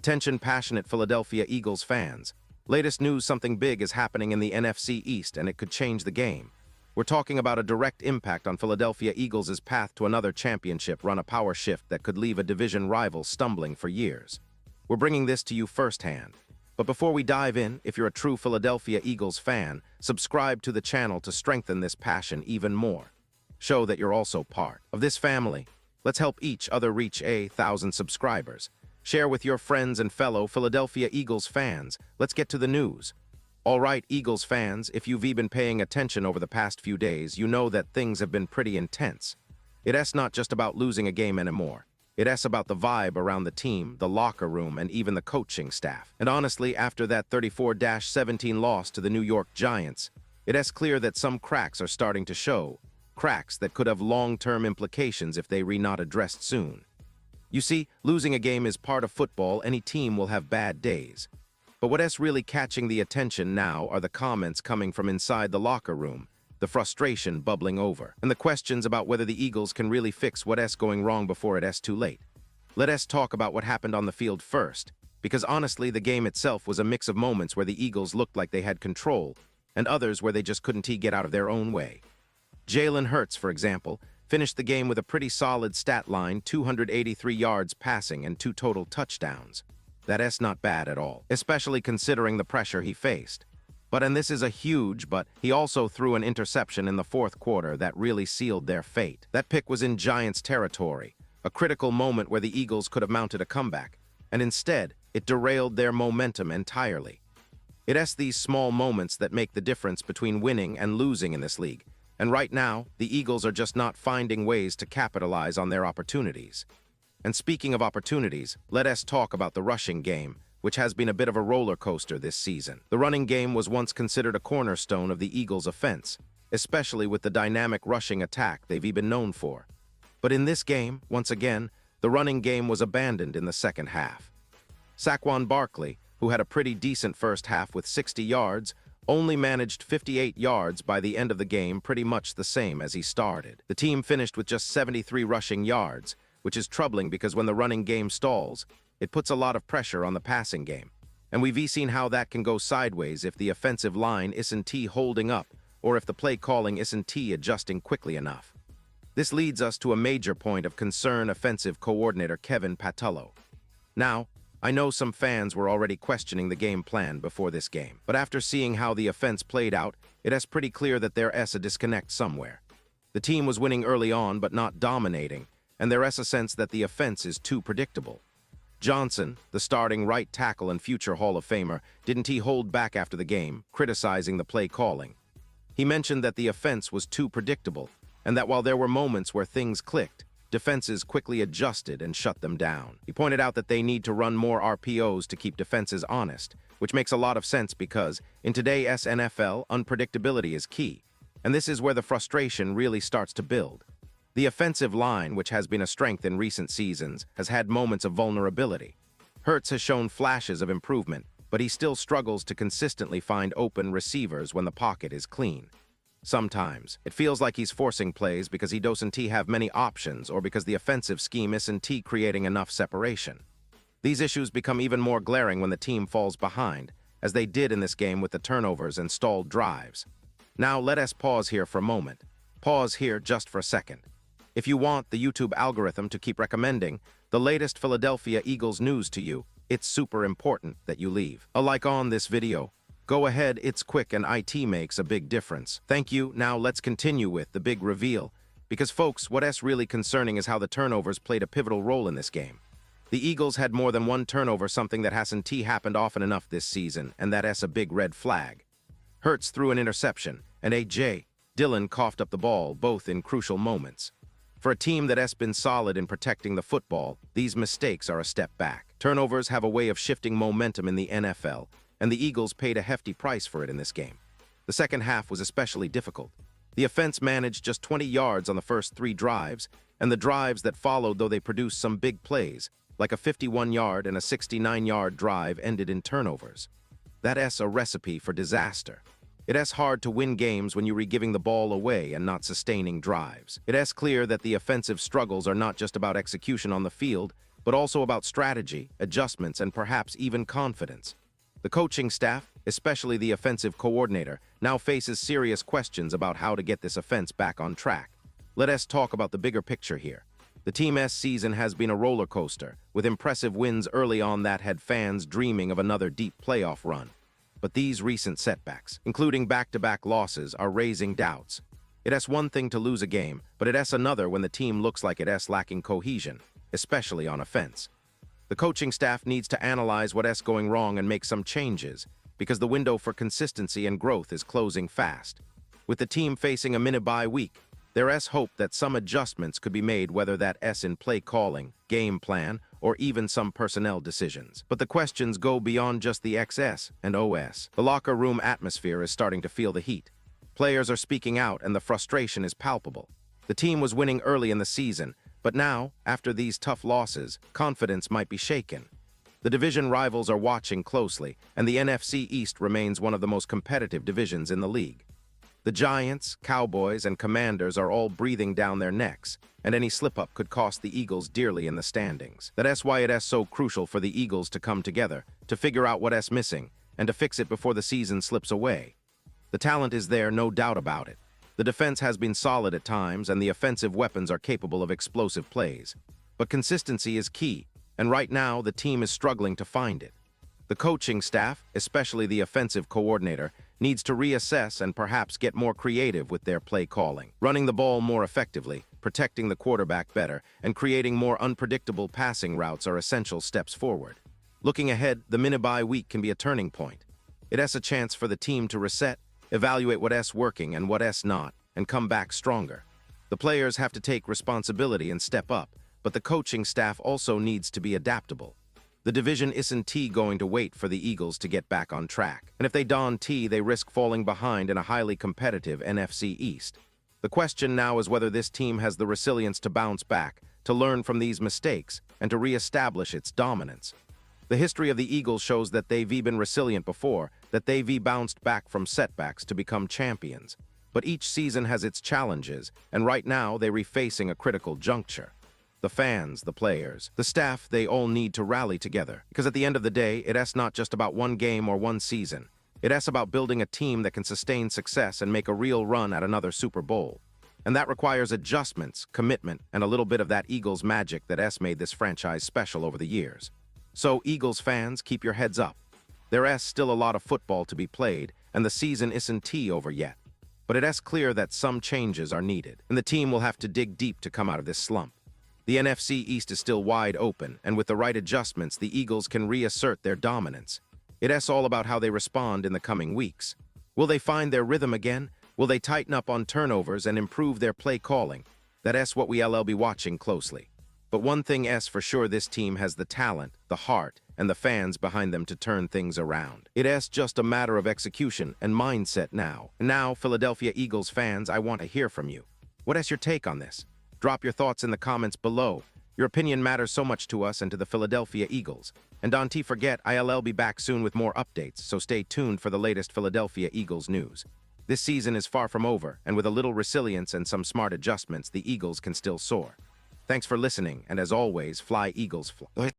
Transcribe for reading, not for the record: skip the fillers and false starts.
Attention passionate Philadelphia Eagles fans. Latest news, something big is happening in the NFC East and it could change the game. We're talking about a direct impact on Philadelphia Eagles' path to another championship run, a power shift that could leave a division rival stumbling for years. We're bringing this to you firsthand. But before we dive in, if you're a true Philadelphia Eagles fan, subscribe to the channel to strengthen this passion even more. Show that you're also part of this family. Let's help each other reach 1,000 subscribers. Share with your friends and fellow Philadelphia Eagles fans. Let's get to the news. All right, Eagles fans, if you've been paying attention over the past few days, you know that things have been pretty intense. It's not just about losing a game anymore. It's about the vibe around the team, the locker room, and even the coaching staff. And honestly, after that 34-17 loss to the New York Giants, it's clear that some cracks are starting to show. Cracks that could have long-term implications if they were not addressed soon. You see, losing a game is part of football. Any team will have bad days. But what's really catching the attention now are the comments coming from inside the locker room, the frustration bubbling over, and the questions about whether the Eagles can really fix what's going wrong before it's too late. Let us talk about what happened on the field first, because honestly, the game itself was a mix of moments where the Eagles looked like they had control, and others where they just couldn't get out of their own way. Jalen Hurts, for example, finished the game with a pretty solid stat line, 283 yards passing and 2 total touchdowns. That's not bad at all, especially considering the pressure he faced. And this is a huge but, he also threw an interception in the fourth quarter that really sealed their fate. That pick was in Giants territory, a critical moment where the Eagles could have mounted a comeback, and instead, it derailed their momentum entirely. It's these small moments that make the difference between winning and losing in this league, and right now, the Eagles are just not finding ways to capitalize on their opportunities. And speaking of opportunities, let us talk about the rushing game, which has been a bit of a roller coaster this season. The running game was once considered a cornerstone of the Eagles' offense, especially with the dynamic rushing attack they've been known for. But in this game, once again, the running game was abandoned in the second half. Saquon Barkley, who had a pretty decent first half with 60 yards, only managed 58 yards by the end of the game, pretty much the same as he started. The team finished with just 73 rushing yards, which is troubling because when the running game stalls, it puts a lot of pressure on the passing game. And we've seen how that can go sideways if the offensive line isn't holding up or if the play calling isn't adjusting quickly enough. This leads us to a major point of concern: offensive coordinator Kevin Patullo. Now, I know some fans were already questioning the game plan before this game, but after seeing how the offense played out, it's pretty clear that there's a disconnect somewhere. The team was winning early on but not dominating, and there's a sense that the offense is too predictable. Johnson, the starting right tackle and future Hall of Famer, didn't hold back after the game, criticizing the play calling. He mentioned that the offense was too predictable, and that while there were moments where things clicked, defenses quickly adjusted and shut them down. He pointed out that they need to run more RPOs to keep defenses honest, which makes a lot of sense because, in today's NFL, unpredictability is key, and this is where the frustration really starts to build. The offensive line, which has been a strength in recent seasons, has had moments of vulnerability. Hurts has shown flashes of improvement, but he still struggles to consistently find open receivers when the pocket is clean. Sometimes, it feels like he's forcing plays because he doesn't have many options or because the offensive scheme isn't creating enough separation. These issues become even more glaring when the team falls behind, as they did in this game with the turnovers and stalled drives. Now let us pause here for a moment. Pause here just for a second. If you want the YouTube algorithm to keep recommending the latest Philadelphia Eagles news to you, it's super important that you leave a like on this video. Go ahead, it's quick and it makes a big difference. Thank you. Now let's continue with the big reveal. Because folks, what's really concerning is how the turnovers played a pivotal role in this game. The Eagles had more than one turnover, something that hasn't happened often enough this season, and that's a big red flag. Hurts threw an interception, and A.J. Dillon coughed up the ball, both in crucial moments. For a team that has been solid in protecting the football, these mistakes are a step back. Turnovers have a way of shifting momentum in the NFL, and the Eagles paid a hefty price for it in this game. The second half was especially difficult. The offense managed just 20 yards on the first 3 drives, and the drives that followed, though they produced some big plays, like a 51-yard and a 69-yard drive, ended in turnovers. That's a recipe for disaster. It's hard to win games when you're giving the ball away and not sustaining drives. It's clear that the offensive struggles are not just about execution on the field, but also about strategy, adjustments, and perhaps even confidence. The coaching staff, especially the offensive coordinator, now faces serious questions about how to get this offense back on track. Let us talk about the bigger picture here. The team's season has been a roller coaster, with impressive wins early on that had fans dreaming of another deep playoff run. But these recent setbacks, including back-to-back losses, are raising doubts. It's one thing to lose a game, but it's another when the team looks like it's lacking cohesion, especially on offense. The coaching staff needs to analyze what's going wrong and make some changes, because the window for consistency and growth is closing fast. With the team facing a mini-bye week, there's hope that some adjustments could be made, whether that's in play calling, game plan, or even some personnel decisions. But the questions go beyond just the XS and OS. The locker room atmosphere is starting to feel the heat. Players are speaking out and the frustration is palpable. The team was winning early in the season, but now, after these tough losses, confidence might be shaken. The division rivals are watching closely, and the NFC East remains one of the most competitive divisions in the league. The Giants, Cowboys, and Commanders are all breathing down their necks, and any slip-up could cost the Eagles dearly in the standings. That's why it's so crucial for the Eagles to come together, to figure out what's missing, and to fix it before the season slips away. The talent is there, no doubt about it. The defense has been solid at times, and the offensive weapons are capable of explosive plays. But consistency is key, and right now the team is struggling to find it. The coaching staff, especially the offensive coordinator, needs to reassess and perhaps get more creative with their play calling. Running the ball more effectively, protecting the quarterback better, and creating more unpredictable passing routes are essential steps forward. Looking ahead, the mini-bye week can be a turning point. It's a chance for the team to reset, evaluate what's working and what's not, and come back stronger. The players have to take responsibility and step up, but the coaching staff also needs to be adaptable. The division isn't going to wait for the Eagles to get back on track, and if they don they risk falling behind in a highly competitive NFC East. The question now is whether this team has the resilience to bounce back, to learn from these mistakes, and to re-establish its dominance. The history of the Eagles shows that they've been resilient before, that they've bounced back from setbacks to become champions. But each season has its challenges, and right now they're facing a critical juncture. The fans, the players, the staff, they all need to rally together. Because at the end of the day, it's not just about one game or one season. It's about building a team that can sustain success and make a real run at another Super Bowl. And that requires adjustments, commitment, and a little bit of that Eagles magic that's made this franchise special over the years. So, Eagles fans, keep your heads up. There's still a lot of football to be played, and the season isn't over yet. But it's clear that some changes are needed, and the team will have to dig deep to come out of this slump. The NFC East is still wide open, and with the right adjustments, the Eagles can reassert their dominance. It's all about how they respond in the coming weeks. Will they find their rhythm again? Will they tighten up on turnovers and improve their play calling? That's what we'll be watching closely. But one thing for sure, this team has the talent, the heart, and the fans behind them to turn things around. It's just a matter of execution and mindset now. And now, Philadelphia Eagles fans, I want to hear from you. What's your take on this? Drop your thoughts in the comments below. Your opinion matters so much to us and to the Philadelphia Eagles. And don't forget, I'll be back soon with more updates, so stay tuned for the latest Philadelphia Eagles news. This season is far from over, and with a little resilience and some smart adjustments, the Eagles can still soar. Thanks for listening, and as always, fly Eagles fly.